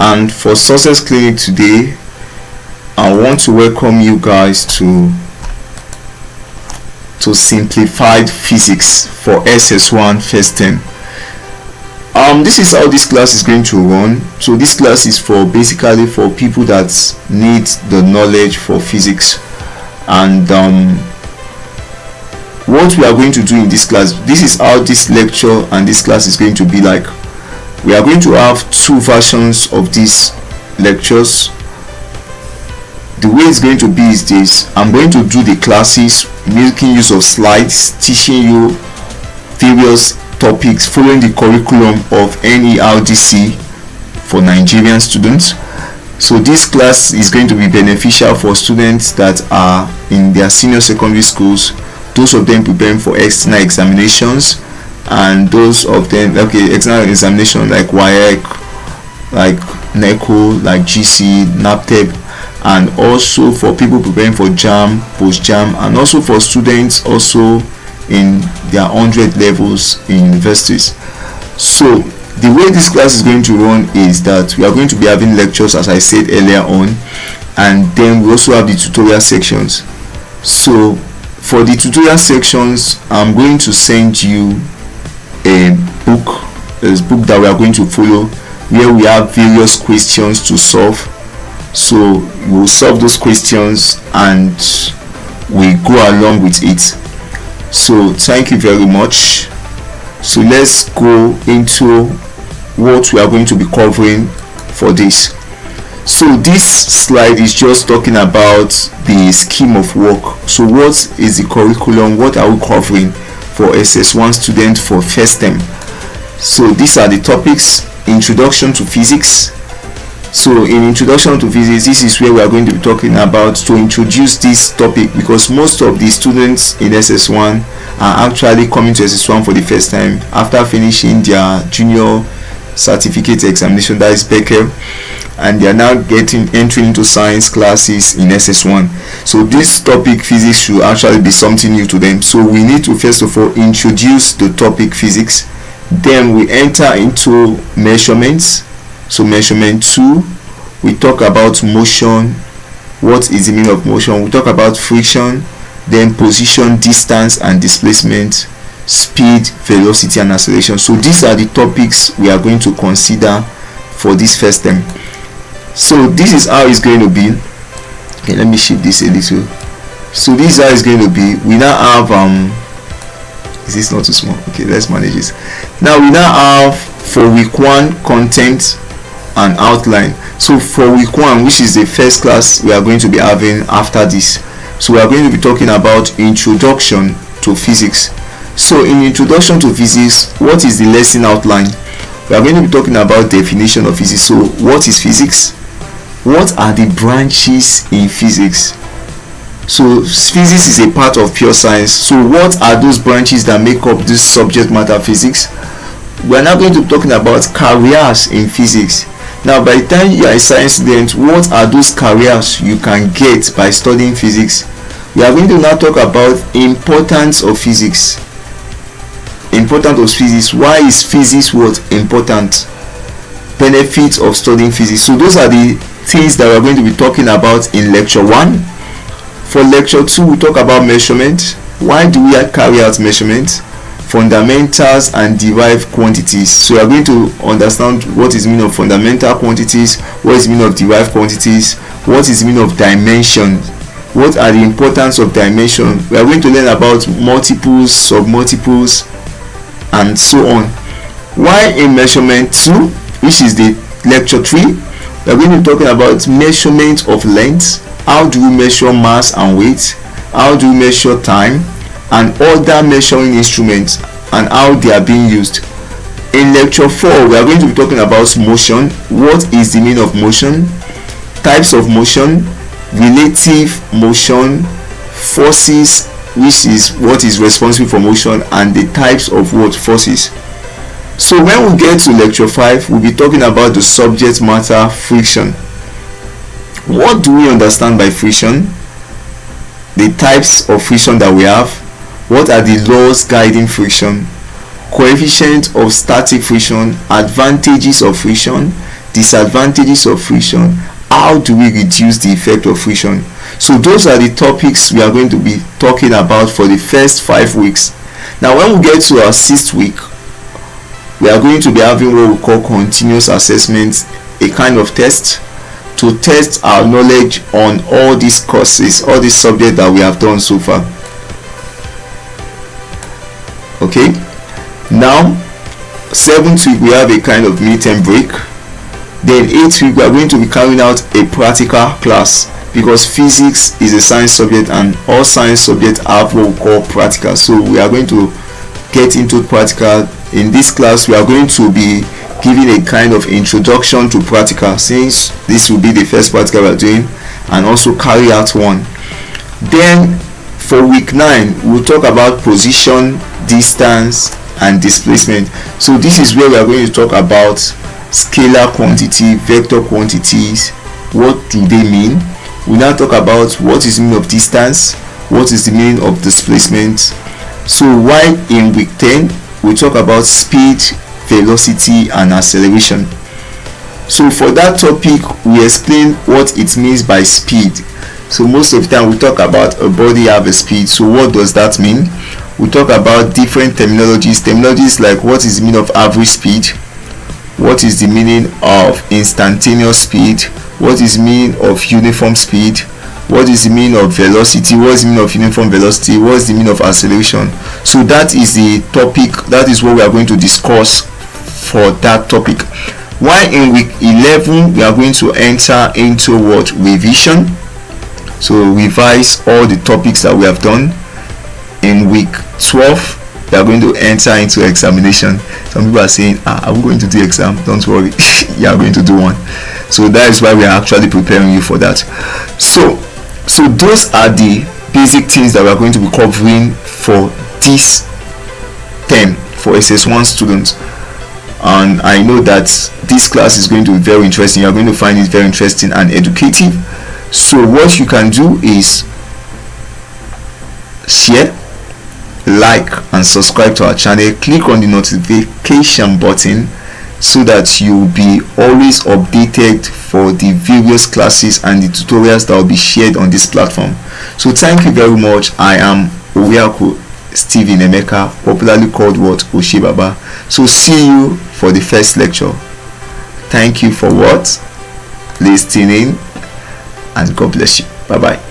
And for Success Clinic today, I want to welcome you guys to simplified physics for SS1 first term. This is how this class is going to run. So this class is basically for people that need the knowledge for physics. And what we are going to do in this class, this is how this lecture and this class is going to be like. We are going to have two versions of these lectures. The way it's going to be is this: I'm going to do the classes making use of slides, teaching you various topics following the curriculum of NERDC for Nigerian students. So this class is going to be beneficial for students that are in their senior secondary schools, those of them preparing for external examinations, and those of them external examination like WAEC, like NECO, like GC, NABTEB, and also for people preparing for JAMB, post-JAMB, and also for students also in their 100 levels in universities. So the way this class is going to run is that we are going to be having lectures, as I said earlier on, and then we also have the tutorial sections. So for the tutorial sections, I'm going to send you a book that we are going to follow, where we have various questions to solve. So we'll solve those questions and we go along with it. So thank you very much. So let's go into what we are going to be covering for this. So this slide is just talking about the scheme of work. So what is the curriculum? What are we covering for SS1 students for first term? So these are the topics: introduction to physics. So in introduction to physics, this is where we are going to be talking about to introduce this topic, because most of the students in SS1 are actually coming to SS1 for the first time after finishing their junior certificate examination, that is BECE, and they are now entering into science classes in SS1. So this topic physics should actually be something new to them. So we need to first of all introduce the topic physics, then we enter into measurements. So measurement 2, we talk about motion. What is the meaning of motion? We talk about friction, then position, distance and displacement, speed, velocity and acceleration. So these are the topics we are going to consider for this first term. So this is how it's going to be. Okay, let me shift this a little. So this is how it's going to be. We now have is this not too small? Okay, let's manage this. Now we now have for week 1 content and outline. So for week 1, which is the first class we are going to be having after this, so we are going to be talking about introduction to physics. So in introduction to physics, what is the lesson outline? We are going to be talking about definition of physics. So what is physics? What are the branches in physics? So physics is a part of pure science. So what are those branches that make up this subject matter physics? We are now going to be talking about careers in physics. Now by the time you are a science student, what are those careers you can get by studying physics? We are going to now talk about importance of physics. Importance of physics. Why is physics what important? Benefits of studying physics. So those are the things that we are going to be talking about in lecture 1. For lecture 2, we talk about measurement. Why do we carry out measurement? Fundamentals and derived quantities. So we are going to understand what is the meaning of fundamental quantities, what is the meaning of derived quantities, what is the meaning of dimension, what are the importance of dimension. We are going to learn about multiples, submultiples and so on. Why in measurement 2, which is the lecture 3, we are going to be talking about measurement of length. How do we measure mass and weight? How do we measure time and other measuring instruments and how they are being used? In lecture 4, we are going to be talking about motion. What is the meaning of motion? Types of motion, relative motion, forces, which is what is responsible for motion, and the types of what forces. So when we get to lecture 5, we'll be talking about the subject matter friction. What do we understand by friction? The types of friction that we have. What are the laws guiding friction? Coefficient of static friction, advantages of friction, disadvantages of friction, how do we reduce the effect of friction. So those are the topics we are going to be talking about for the first 5 weeks. Now when we get to our 6th week, we are going to be having what we call continuous assessment, a kind of test to test our knowledge on all these courses, all these subjects that we have done so far. Okay, now 7th week we have a kind of midterm break. Then 8th week we are going to be carrying out a practical class, because physics is a science subject and all science subjects have what we call practical. So we are going to get into practical. In this class we are going to be giving a kind of introduction to practical, since this will be the first practical we are doing, and also carry out one. Then for week 9 we'll talk about position, distance and displacement. So this is where we are going to talk about scalar quantity, vector quantities. What do they mean? We now talk about what is the meaning of distance, what is the meaning of displacement. So while in week 10 we talk about speed, velocity and acceleration. So for that topic we explain what it means by speed. So most of the time we talk about a body have a speed. So what does that mean? We talk about different terminologies like what is the meaning of average speed, what is the meaning of instantaneous speed, what is the meaning of uniform speed, what is the meaning of velocity, what is the meaning of uniform velocity, what is the meaning of acceleration. So that is the topic, that is what we are going to discuss for that topic. While in week 11 we are going to enter into what? Revision. So revise all the topics that we have done. In week 12 we are going to enter into examination. Some people are saying, are we going to do exam? Don't worry, you are going to do one. So that is why we are actually preparing you for that. So those are the basic things that we are going to be covering for this term for SS1 students. And I know that this class is going to be very interesting. You are going to find it very interesting and educative. So what you can do is share, like and subscribe to our channel. Click on the notification button so that you will be always updated for the various classes and the tutorials that will be shared on this platform. So thank you very much. I am Owiako Stephen Emeka, popularly called what? Oshibaba. So see you for the first lecture. Thank you for what? Listening, and God bless you. Bye bye.